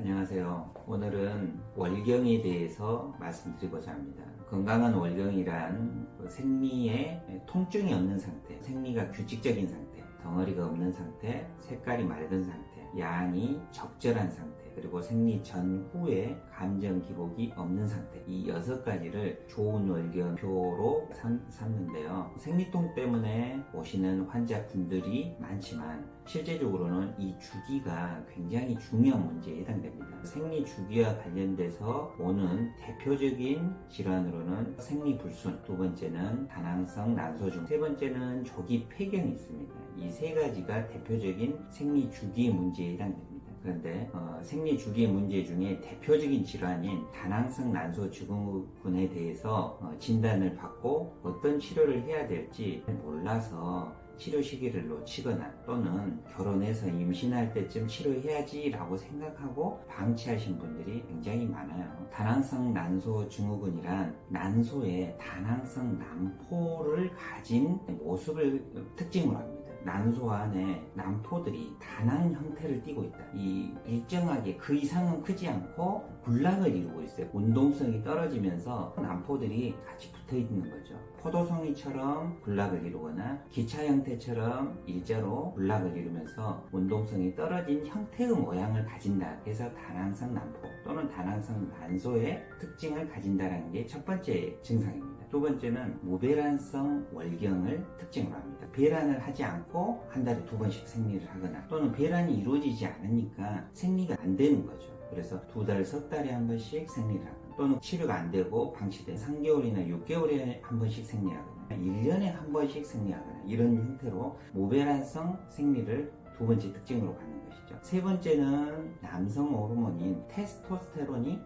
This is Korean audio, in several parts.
안녕하세요. 오늘은 월경에 대해서 말씀드리고자 합니다. 건강한 월경이란 생리에 통증이 없는 상태, 생리가 규칙적인 상태, 덩어리가 없는 상태, 색깔이 맑은 상태, 양이 적절한 상태, 그리고 생리 전후에 감정 기복이 없는 상태, 이 6가지를 좋은 월경표로 삼는데요. 생리통 때문에 오시는 환자분들이 많지만 실제적으로는 이 주기가 굉장히 중요한 문제에 해당됩니다. 생리 주기와 관련돼서 오는 대표적인 질환으로는 생리불순, 두 번째는 다낭성 난소증, 세 번째는 조기 폐경이 있습니다. 이 3가지가 대표적인 생리 주기의 문제에 해당됩니다. 그런데 생리 주기의 문제 중에 대표적인 질환인 다낭성 난소 증후군에 대해서 진단을 받고 어떤 치료를 해야 될지 몰라서 치료 시기를 놓치거나 또는 결혼해서 임신할 때쯤 치료해야지 라고 생각하고 방치하신 분들이 굉장히 많아요. 다낭성 난소 증후군이란 난소에 다낭성 난포를 가진 모습을 특징으로 합니다. 난소 안에 난포들이 다낭 형태를 띠고 있다. 이 일정하게 그 이상은 크지 않고 군락을 이루고 있어요. 운동성이 떨어지면서 난포들이 같이 붙어 있는 거죠. 포도송이처럼 군락을 이루거나 기차 형태처럼 일자로 군락을 이루면서 운동성이 떨어진 형태의 모양을 가진다. 그래서 다낭성 난포 또는 다낭성 난소의 특징을 가진다는 게 첫 번째 증상입니다. 두 번째는 무배란성 월경을 특징으로 합니다. 배란을 하지 않고 한 달에 2번씩 생리를 하거나 또는 배란이 이루어지지 않으니까 생리가 안 되는 거죠. 그래서 2달, 석 달에 한 번씩 생리를 하거나 또는 치료가 안 되고 방치된 3개월이나 6개월에 한 번씩 생리하거나 1년에 한 번씩 생리하거나 이런 형태로 무배란성 생리를 2번째 특징으로 갖는 것이죠. 세 번째는 남성 호르몬인 테스토스테론이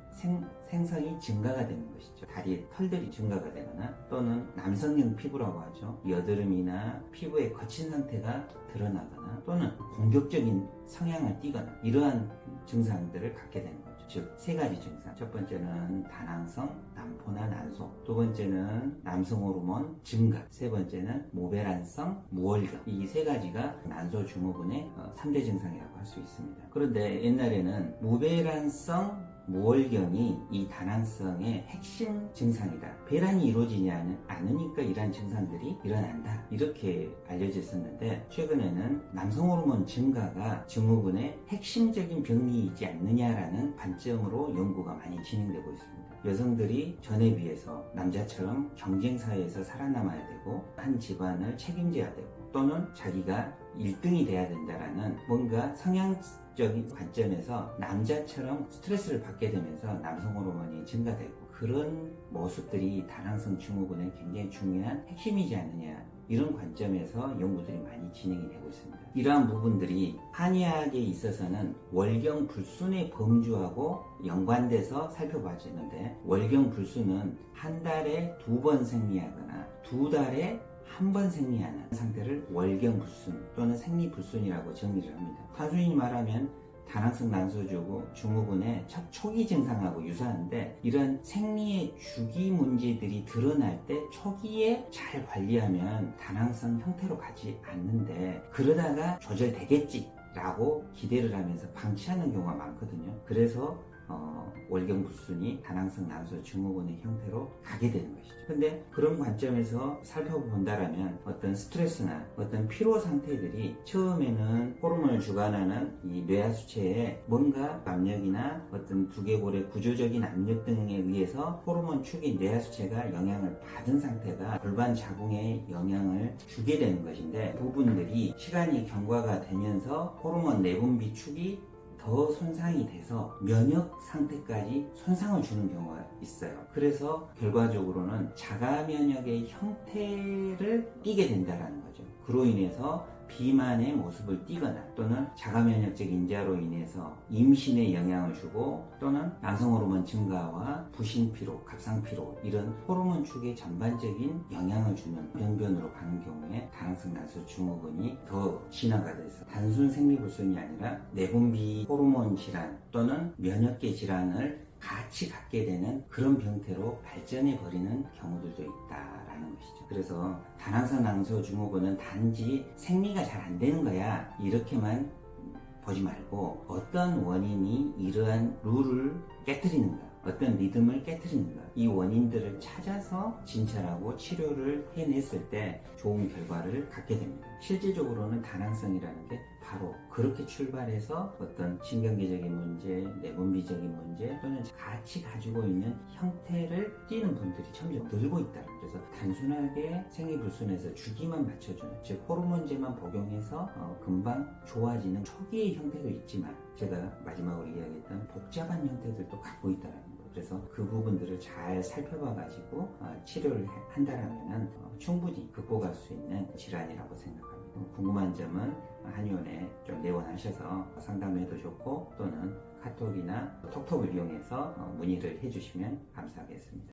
생성이 증가가 되는 것이죠. 다리에 털들이 증가가 되거나 또는 남성형 피부라고 하죠. 여드름이나 피부의 거친 상태가 드러나거나 또는 공격적인 성향을 띠거나 이러한 증상들을 갖게 되는 거죠. 즉, 3가지 증상. 첫 번째는 다낭성 난포나 난소, 두 번째는 남성 호르몬 증가, 세 번째는 무배란성 무월경. 이 3가지가 난소 증후군의 3대 증상이라고 할 수 있습니다. 그런데 옛날에는 무배란성 무월경이 이 다낭성의 핵심 증상이다. 배란이 이루어지지 않으니까 이러한 증상들이 일어난다. 이렇게 알려져 있었는데 최근에는 남성 호르몬 증가가 증후군의 핵심적인 병리이지 않느냐라는 관점으로 연구가 많이 진행되고 있습니다. 여성들이 전에 비해서 남자처럼 경쟁사회에서 살아남아야 되고 한 집안을 책임져야 되고 또는 자기가 1등이 돼야 된다라는 뭔가 성향적인 관점에서 남자처럼 스트레스를 받게 되면서 남성 호르몬이 증가되고 그런 모습들이 다낭성 증후군의 굉장히 중요한 핵심이지 않느냐, 이런 관점에서 연구들이 많이 진행이 되고 있습니다. 이러한 부분들이 한의학에 있어서는 월경 불순의 범주하고 연관돼서 살펴봐지는데, 월경 불순은 한 달에 2번 생리하거나 2달에 한 번 생리하는 상태를 월경불순 또는 생리불순이라고 정의를 합니다. 단순히 말하면 다낭성 난소 증후군의 첫 초기 증상하고 유사한데, 이런 생리의 주기 문제들이 드러날 때 초기에 잘 관리하면 다낭성 형태로 가지 않는데, 그러다가 조절되겠지 라고 기대를 하면서 방치하는 경우가 많거든요. 그래서 월경불순이 다낭성 난소 증후군의 형태로 가게 되는 것이죠. 근데 그런 관점에서 살펴본다라면 어떤 스트레스나 어떤 피로 상태들이 처음에는 호르몬을 주관하는 이 뇌하수체에 뭔가 압력이나 어떤 두개골의 구조적인 압력 등에 의해서 호르몬 축인 뇌하수체가 영향을 받은 상태가 골반 자궁에 영향을 주게 되는 것인데, 부분들이 시간이 경과가 되면서 호르몬 내분비 축이 더 손상이 돼서 면역 상태까지 손상을 주는 경우가 있어요. 그래서 결과적으로는 자가 면역의 형태를 띠게 된다는 거죠. 그로 인해서 비만의 모습을 띠거나 또는 자가면역적 인자로 인해서 임신에 영향을 주고 또는 남성 호르몬 증가와 부신피로, 갑상피로 이런 호르몬 축에 전반적인 영향을 주는 병변으로 가는 경우에 다낭성 난소 증후군이 더 진화가 돼서 단순 생리불순이 아니라 내분비 호르몬 질환 또는 면역계 질환을 같이 갖게 되는 그런 병태로 발전해 버리는 경우들도 있다라는 것이죠. 그래서 다낭성 난소 증후군은 단지 생리가 잘 안 되는 거야 이렇게만 보지 말고 어떤 원인이 이러한 룰을 깨뜨리는가, 어떤 리듬을 깨뜨리는가, 이 원인들을 찾아서 진찰하고 치료를 해냈을 때 좋은 결과를 갖게 됩니다. 실질적으로는 다낭성이라는 게 바로 그렇게 출발해서 어떤 신경계적인 문제, 내분비적인 문제 또는 같이 가지고 있는 형태를 띠는 분들이 점점 늘고 있다. 그래서 단순하게 생리불순에서 주기만 맞춰주는, 즉 호르몬제만 복용해서 금방 좋아지는 초기의 형태도 있지만 제가 마지막으로 이야기했던 복잡한 형태들도 갖고 있다는 거. 그래서 그 부분들을 잘 살펴봐 가지고 치료를 한다라면 충분히 극복할 수 있는 질환이라고 생각합니다. 궁금한 점은 한의원에 좀 내원하셔서 상담해도 좋고 또는 카톡이나 톡톡을 이용해서 문의를 해주시면 감사하겠습니다.